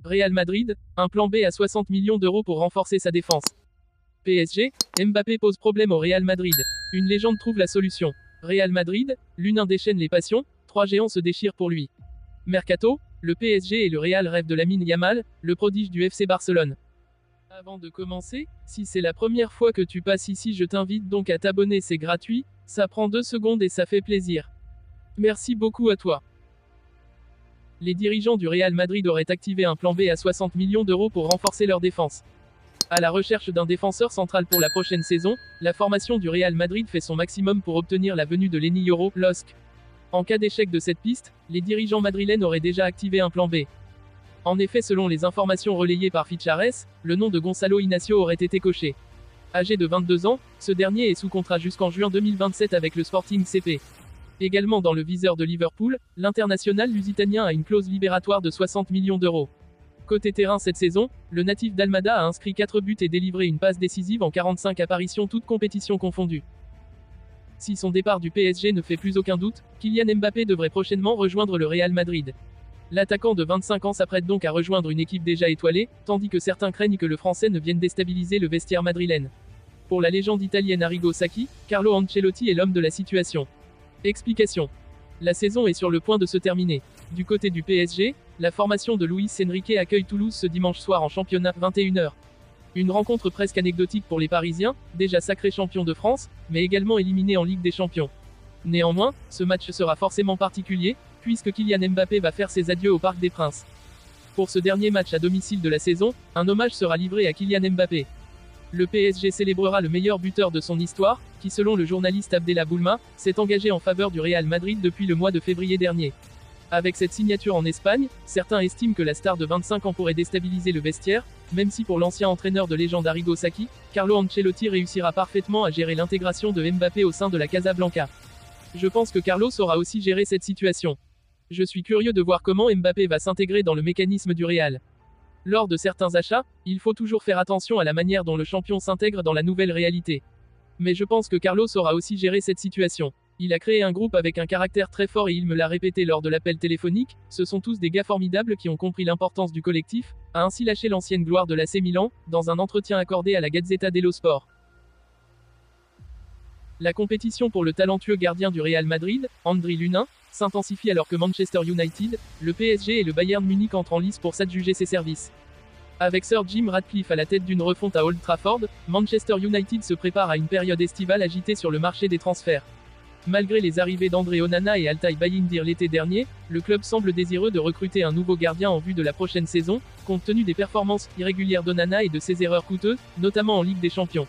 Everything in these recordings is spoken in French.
Real Madrid, un plan B à 60 millions d'euros pour renforcer sa défense. PSG, Mbappé pose problème au Real Madrid. Une légende trouve la solution. Real Madrid, l'une déchaîne les passions, trois géants se déchirent pour lui. Mercato, le PSG et le Real rêvent de Lamine Yamal, le prodige du FC Barcelone. Avant de commencer, si c'est la première fois que tu passes ici, je t'invite donc à t'abonner, c'est gratuit, ça prend 2 secondes et ça fait plaisir. Merci beaucoup à toi. Les dirigeants du Real Madrid auraient activé un plan B à 60 millions d'euros pour renforcer leur défense. À la recherche d'un défenseur central pour la prochaine saison, la formation du Real Madrid fait son maximum pour obtenir la venue de Lenny Yoro, LOSC. En cas d'échec de cette piste, les dirigeants madrilènes auraient déjà activé un plan B. En effet, selon les informations relayées par Fichares, le nom de Gonzalo Inacio aurait été coché. Âgé de 22 ans, ce dernier est sous contrat jusqu'en juin 2027 avec le Sporting CP. Également dans le viseur de Liverpool, l'international lusitanien a une clause libératoire de 60 millions d'euros. Côté terrain cette saison, le natif d'Almada a inscrit 4 buts et délivré une passe décisive en 45 apparitions toutes compétitions confondues. Si son départ du PSG ne fait plus aucun doute, Kylian Mbappé devrait prochainement rejoindre le Real Madrid. L'attaquant de 25 ans s'apprête donc à rejoindre une équipe déjà étoilée, tandis que certains craignent que le Français ne vienne déstabiliser le vestiaire madrilène. Pour la légende italienne Arrigo Sacchi, Carlo Ancelotti est l'homme de la situation. Explication. La saison est sur le point de se terminer. Du côté du PSG, la formation de Luis Enrique accueille Toulouse ce dimanche soir en championnat, 21h. Une rencontre presque anecdotique pour les Parisiens, déjà sacrés champions de France, mais également éliminés en Ligue des Champions. Néanmoins, ce match sera forcément particulier, puisque Kylian Mbappé va faire ses adieux au Parc des Princes. Pour ce dernier match à domicile de la saison, un hommage sera livré à Kylian Mbappé. Le PSG célébrera le meilleur buteur de son histoire, qui selon le journaliste Abdella Boulma, s'est engagé en faveur du Real Madrid depuis le mois de février dernier. Avec cette signature en Espagne, certains estiment que la star de 25 ans pourrait déstabiliser le vestiaire, même si pour l'ancien entraîneur de légende Arrigo Sacchi, Carlo Ancelotti réussira parfaitement à gérer l'intégration de Mbappé au sein de la Casablanca. Je pense que Carlo saura aussi gérer cette situation. Je suis curieux de voir comment Mbappé va s'intégrer dans le mécanisme du Real. Lors de certains achats, il faut toujours faire attention à la manière dont le champion s'intègre dans la nouvelle réalité. Mais je pense que Carlo saura aussi gérer cette situation. Il a créé un groupe avec un caractère très fort et il me l'a répété lors de l'appel téléphonique, ce sont tous des gars formidables qui ont compris l'importance du collectif, a ainsi lâché l'ancienne gloire de l'AC Milan, dans un entretien accordé à la Gazzetta dello Sport. La compétition pour le talentueux gardien du Real Madrid, Andriy Lunin, s'intensifie alors que Manchester United, le PSG et le Bayern Munich entrent en lice pour s'adjuger ses services. Avec Sir Jim Ratcliffe à la tête d'une refonte à Old Trafford, Manchester United se prépare à une période estivale agitée sur le marché des transferts. Malgré les arrivées d'André Onana et Altay Bayindir l'été dernier, le club semble désireux de recruter un nouveau gardien en vue de la prochaine saison, compte tenu des performances irrégulières d'Onana et de ses erreurs coûteuses, notamment en Ligue des Champions.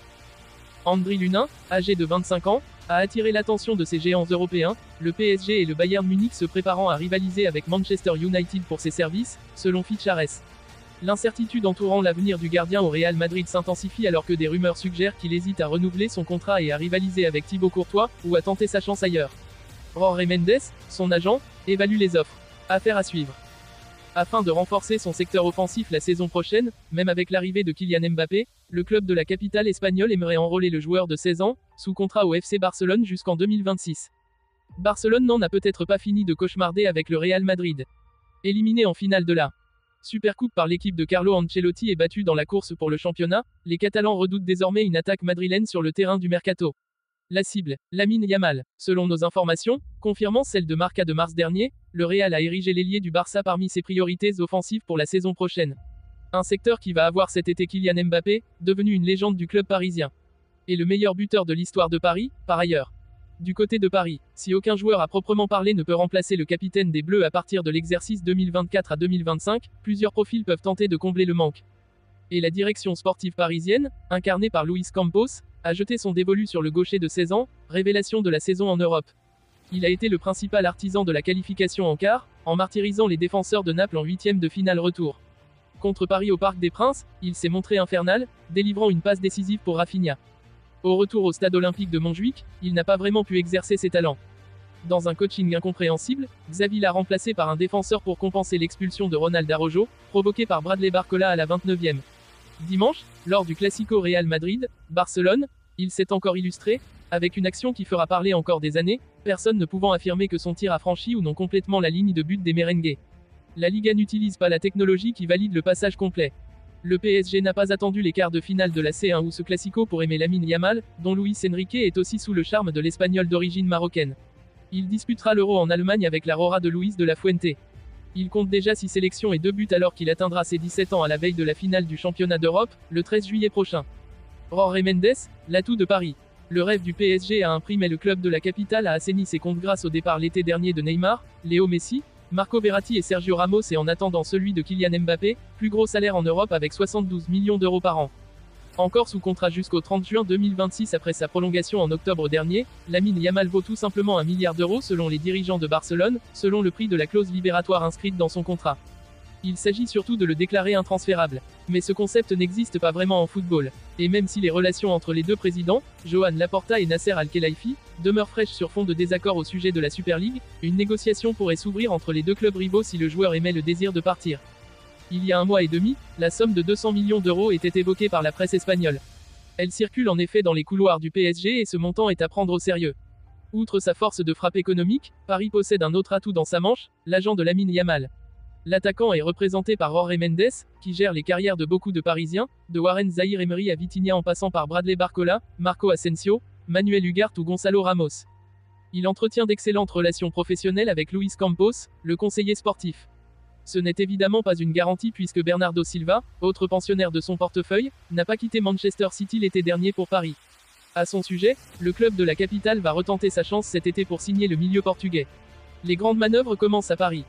Andriy Lunin, âgé de 25 ans, a attiré l'attention de ces géants européens, le PSG et le Bayern Munich se préparant à rivaliser avec Manchester United pour ses services, selon Fichares. L'incertitude entourant l'avenir du gardien au Real Madrid s'intensifie alors que des rumeurs suggèrent qu'il hésite à renouveler son contrat et à rivaliser avec Thibaut Courtois, ou à tenter sa chance ailleurs. Jorge Mendes, son agent, évalue les offres. Affaire à suivre. Afin de renforcer son secteur offensif la saison prochaine, même avec l'arrivée de Kylian Mbappé, le club de la capitale espagnole aimerait enrôler le joueur de 16 ans, sous contrat au FC Barcelone jusqu'en 2026. Barcelone n'en a peut-être pas fini de cauchemarder avec le Real Madrid. Éliminé en finale de la Supercoupe par l'équipe de Carlo Ancelotti et battu dans la course pour le championnat, les Catalans redoutent désormais une attaque madrilène sur le terrain du mercato. La cible, Lamine Yamal. Selon nos informations, confirmant celle de Marca de mars dernier, le Real a érigé l'ailier du Barça parmi ses priorités offensives pour la saison prochaine. Un secteur qui va avoir cet été Kylian Mbappé, devenu une légende du club parisien. Et le meilleur buteur de l'histoire de Paris, par ailleurs. Du côté de Paris, si aucun joueur à proprement parler ne peut remplacer le capitaine des Bleus à partir de l'exercice 2024 à 2025, plusieurs profils peuvent tenter de combler le manque. Et la direction sportive parisienne, incarnée par Luis Campos, a jeté son dévolu sur le gaucher de 16 ans, révélation de la saison en Europe. Il a été le principal artisan de la qualification en quart, en martyrisant les défenseurs de Naples en huitième de finale retour. Contre Paris au Parc des Princes, il s'est montré infernal, délivrant une passe décisive pour Rafinha. Au retour au stade olympique de Montjuic, il n'a pas vraiment pu exercer ses talents. Dans un coaching incompréhensible, Xavi l'a remplacé par un défenseur pour compenser l'expulsion de Ronald Araujo, provoquée par Bradley Barcola à la 29e. Dimanche, lors du Classico Real Madrid-Barcelone, il s'est encore illustré, avec une action qui fera parler encore des années, personne ne pouvant affirmer que son tir a franchi ou non complètement la ligne de but des merengues. La Liga n'utilise pas la technologie qui valide le passage complet. Le PSG n'a pas attendu les quarts de finale de la C1 ou ce classico pour aimer Lamine Yamal, dont Luis Enrique est aussi sous le charme de l'Espagnol d'origine marocaine. Il disputera l'Euro en Allemagne avec la Rora de Luis de la Fuente. Il compte déjà 6 sélections et 2 buts alors qu'il atteindra ses 17 ans à la veille de la finale du championnat d'Europe, le 13 juillet prochain. Jorge Mendes, l'atout de Paris. Le rêve du PSG a un prix mais le club de la capitale a assaini ses comptes grâce au départ l'été dernier de Neymar, Léo Messi, Marco Verratti et Sergio Ramos et en attendant celui de Kylian Mbappé, plus gros salaire en Europe avec 72 millions d'euros par an. Encore sous contrat jusqu'au 30 juin 2026 après sa prolongation en octobre dernier, Lamine Yamal vaut tout simplement 1 milliard d'euros selon les dirigeants de Barcelone, selon le prix de la clause libératoire inscrite dans son contrat. Il s'agit surtout de le déclarer intransférable. Mais ce concept n'existe pas vraiment en football. Et même si les relations entre les deux présidents, Joan Laporta et Nasser Al-Khelaifi, demeurent fraîches sur fond de désaccord au sujet de la Super League, une négociation pourrait s'ouvrir entre les deux clubs rivaux si le joueur émet le désir de partir. Il y a 1 mois et demi, la somme de 200 millions d'euros était évoquée par la presse espagnole. Elle circule en effet dans les couloirs du PSG et ce montant est à prendre au sérieux. Outre sa force de frappe économique, Paris possède un autre atout dans sa manche, l'agent de Lamine Yamal. L'attaquant est représenté par Jorge Mendes, qui gère les carrières de beaucoup de Parisiens, de Warren Zaïre-Emery à Vitinha en passant par Bradley Barcola, Marco Asensio, Manuel Ugarte ou Gonzalo Ramos. Il entretient d'excellentes relations professionnelles avec Luis Campos, le conseiller sportif. Ce n'est évidemment pas une garantie puisque Bernardo Silva, autre pensionnaire de son portefeuille, n'a pas quitté Manchester City l'été dernier pour Paris. À son sujet, le club de la capitale va retenter sa chance cet été pour signer le milieu portugais. Les grandes manœuvres commencent à Paris.